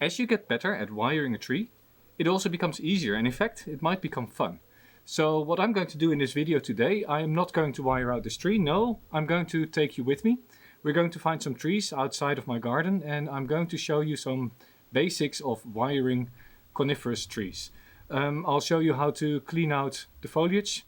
As you get better at wiring a tree, it also becomes easier, and in fact it might become fun. So what I'm going to do in this video today, I am not going to wire out this tree, no, I'm going to take you with me. We're going to find some trees outside of my garden and I'm going to show you some basics of wiring coniferous trees. I'll show you how to clean out the foliage,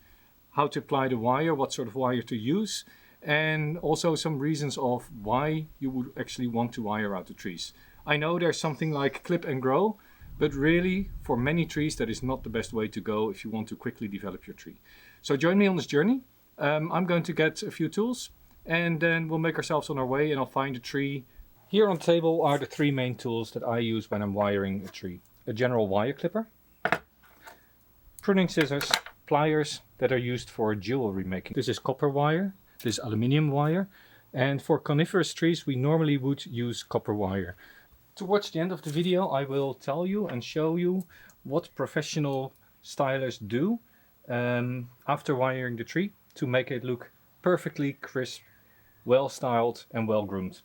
how to apply the wire, what sort of wire to use, and also some reasons of why you would actually want to wire out the trees. I know there's something like clip and grow, but really for many trees that is not the best way to go if you want to quickly develop your tree. So join me on this journey. I'm going to get a few tools and then we'll make ourselves on our way and I'll find a tree. Here on the table are the three main tools that I use when I'm wiring a tree. A general wire clipper, pruning scissors, pliers that are used for jewelry making. This is copper wire, this is aluminium wire, and for coniferous trees we normally would use copper wire. Towards the end of the video I will tell you and show you what professional stylists do after wiring the tree to make it look perfectly crisp, well styled and well groomed.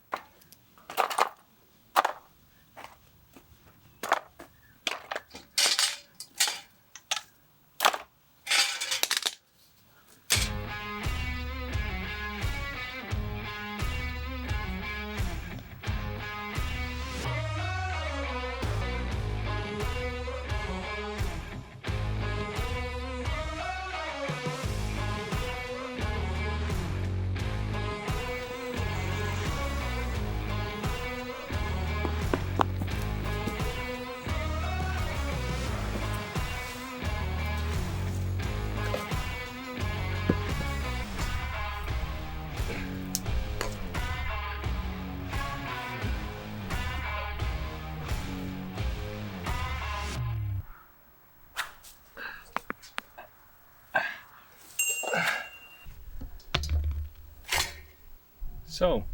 So,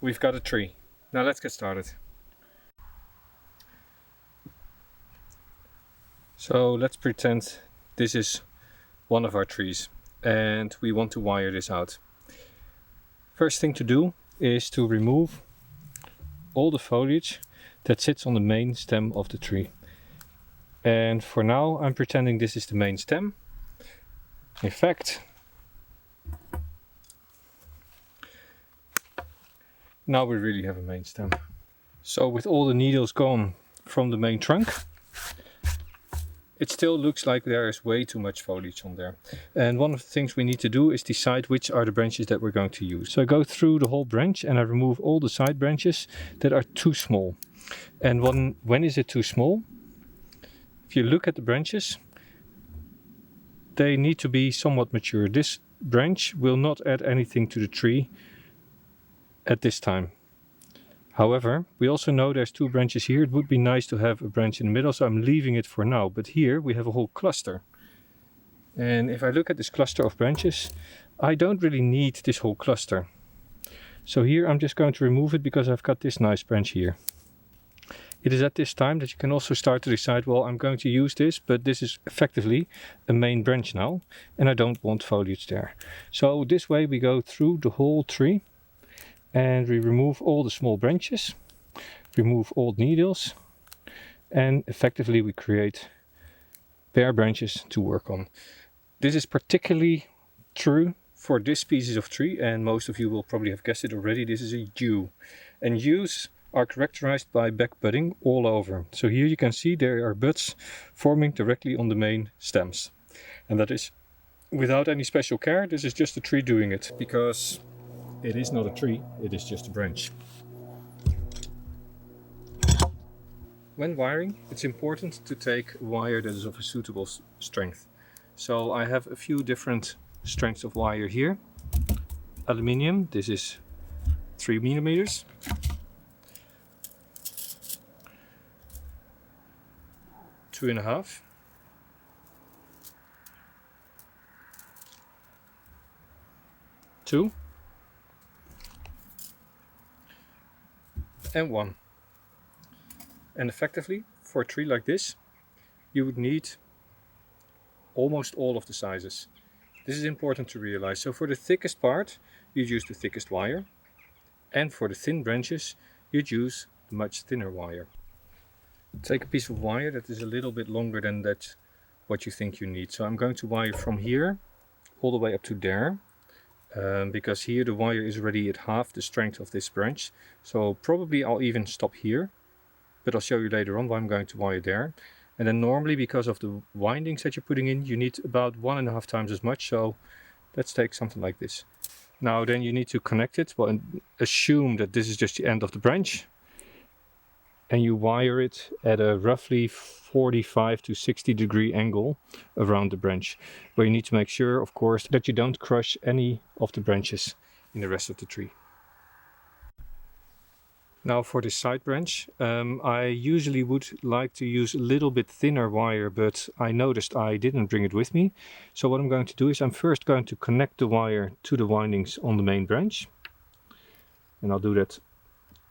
we've got a tree. Now let's get started. So let's pretend this is one of our trees and we want to wire this out. First thing to do is to remove all the foliage that sits on the main stem of the tree. And for now I'm pretending this is the main stem. In fact, now we really have a main stem. So with all the needles gone from the main trunk, it still looks like there is way too much foliage on there. And one of the things we need to do is decide which are the branches that we're going to use. So I go through the whole branch and I remove all the side branches that are too small. And when is it too small? If you look at the branches, they need to be somewhat mature. This branch will not add anything to the tree at this time. However, we also know there's two branches here. It would be nice to have a branch in the middle, so I'm leaving it for now. But here we have a whole cluster. And if I look at this cluster of branches, I don't really need this whole cluster. So here I'm just going to remove it because I've got this nice branch here. It is at this time that you can also start to decide, well, I'm going to use this, but this is effectively a main branch now, and I don't want foliage there. So this way we go through the whole tree. And we remove all the small branches, remove old needles, and effectively we create bare branches to work on. This is particularly true for this species of tree, and most of you will probably have guessed it already. This is a yew, and yews are characterized by back budding all over. So here you can see there are buds forming directly on the main stems, and that is without any special care. This is just the tree doing it, because it is not a tree, it is just a branch. When wiring, it's important to take wire that is of a suitable strength. So I have a few different strengths of wire here. Aluminium, this is 3 millimeters. Two and a half. Two. And 1. And effectively, for a tree like this, you would need almost all of the sizes. This is important to realize. So for the thickest part, you'd use the thickest wire. And for the thin branches, you'd use the much thinner wire. take a piece of wire that is a little bit longer than that what you think you need. So I'm going to wire from here all the way up to there, because here the wire is already at half the strength of this branch. So probably I'll even stop here, but I'll show you later on why I'm going to wire there. And then normally, because of the windings that you're putting in, you need about 1.5 times as much. So let's take something like this. Now then you need to connect it. Well, and assume that this is just the end of the branch. And you wire it at a roughly 45 to 60 degree angle around the branch, where you need to make sure, of course, that you don't crush any of the branches in the rest of the tree. Now for this side branch, I usually would like to use a little bit thinner wire, but I noticed I didn't bring it with me. So what I'm going to do is I'm first going to connect the wire to the windings on the main branch. And I'll do that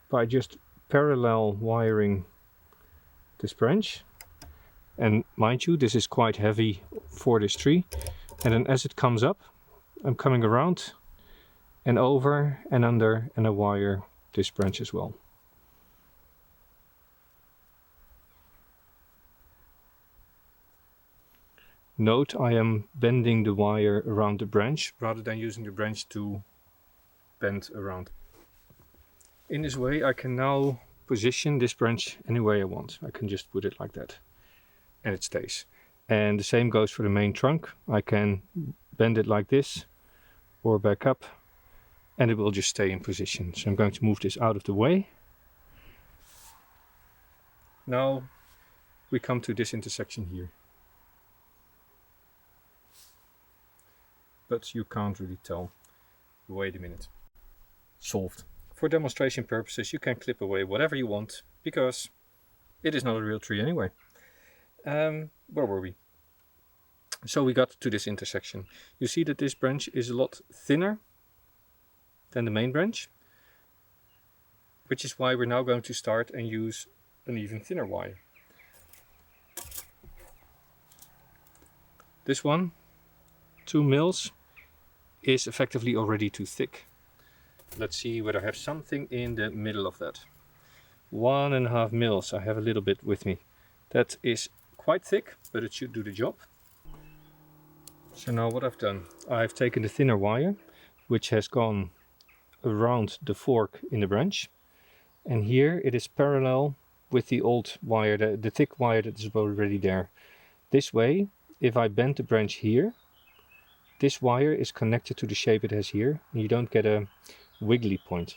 by just parallel wiring this branch. And mind you, this is quite heavy for this tree. And then as it comes up, I'm coming around and over and under, and I wire this branch as well. Note, I am bending the wire around the branch rather than using the branch to bend around. In this way I can now position this branch any way I want. I can just put it like that and it stays. And the same goes for the main trunk. I can bend it like this or back up and it will just stay in position. So I'm going to move this out of the way. Now we come to this intersection here. But you can't really tell. Wait a minute. Solved. For demonstration purposes, you can clip away whatever you want, because it is not a real tree anyway. Where were we? So we got to this intersection. You see that this branch is a lot thinner than the main branch, which is why we're now going to start and use an even thinner wire. This one, 2 mils, is effectively already too thick. Let's see whether I have something in the middle of that. 1.5 mils, I have a little bit with me. That is quite thick, but it should do the job. So now what I've done, I've taken the thinner wire, which has gone around the fork in the branch. And here it is parallel with the old wire, the thick wire that is already there. This way, if I bend the branch here, this wire is connected to the shape it has here, and you don't get a wiggly point.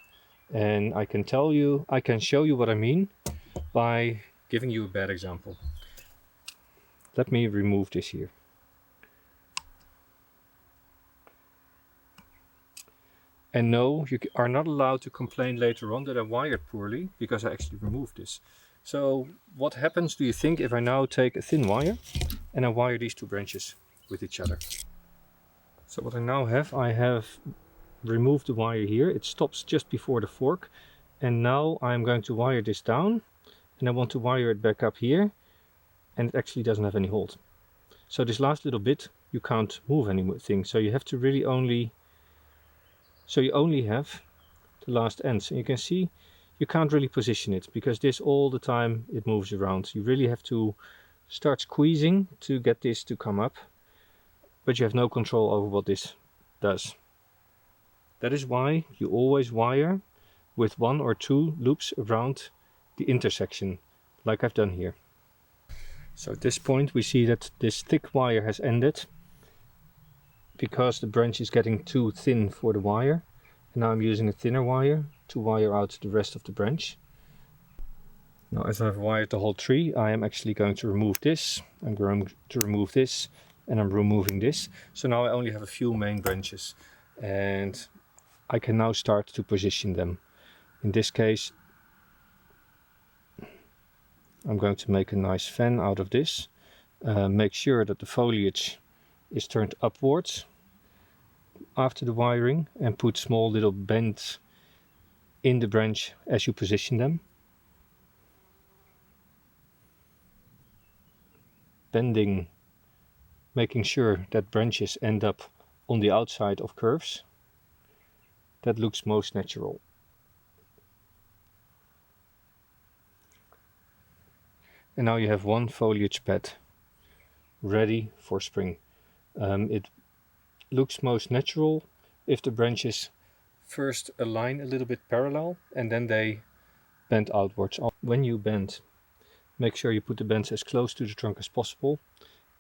And I can show you what I mean by giving you a bad example. Let me remove this here. And no, you are not allowed to complain later on that I wired poorly, because I actually removed this. So what happens, do you think, if I now take a thin wire and I wire these two branches with each other? So what I now have, I have removed the wire here. It stops just before the fork. And now I'm going to wire this down. And I want to wire it back up here. And it actually doesn't have any hold. So this last little bit, you can't move anything. So you have to really only... So you only have the last ends. And you can see, you can't really position it, because this all the time it moves around. You really have to start squeezing to get this to come up. But you have no control over what this does. That is why you always wire with 1 or 2 loops around the intersection, like I've done here. So at this point we see that this thick wire has ended, because the branch is getting too thin for the wire. And now I'm using a thinner wire to wire out the rest of the branch. Now as I've wired the whole tree, I am actually going to remove this. I'm going to remove this. And I'm removing this. So now I only have a few main branches, and I can now start to position them. In this case, I'm going to make a nice fan out of this. Make sure that the foliage is turned upwards after the wiring, and put small little bends in the branch as you position them. Bending, making sure that branches end up on the outside of curves. That looks most natural. And now you have one foliage pad ready for spring. It looks most natural if the branches first align a little bit parallel and then they bend outwards. When you bend, make sure you put the bends as close to the trunk as possible.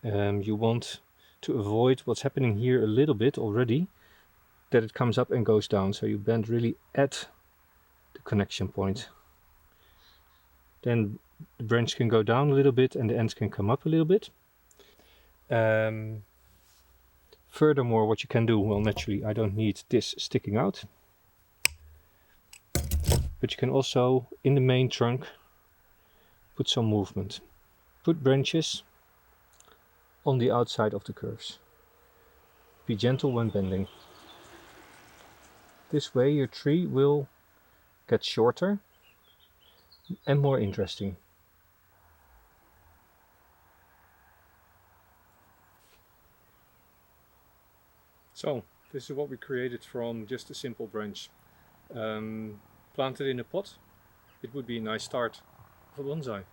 You want to avoid what's happening here a little bit already, that it comes up and goes down. So you bend really at the connection point. Then the branch can go down a little bit and the ends can come up a little bit. Furthermore, what you can do, well, naturally I don't need this sticking out, but you can also, in the main trunk, put some movement. Put branches on the outside of the curves. Be gentle when bending. This way your tree will get shorter and more interesting. So, this is what we created from just a simple branch. Planted in a pot, it would be a nice start of a bonsai.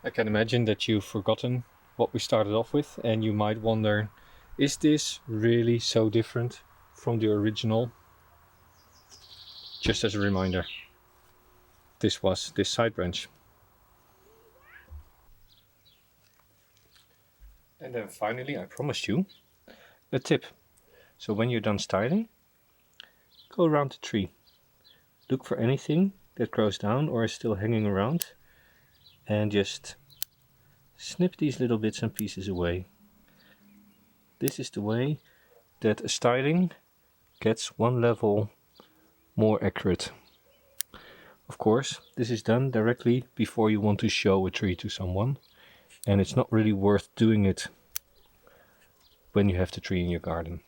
I can imagine that you've forgotten what we started off with and you might wonder, is this really so different from the original? Just as a reminder, this was this side branch. And then finally, I promised you a tip. So when you're done styling, go around the tree. Look for anything that grows down or is still hanging around and just snip these little bits and pieces away. This is the way that a styling gets one level more accurate. Of course, this is done directly before you want to show a tree to someone, and it's not really worth doing it when you have the tree in your garden.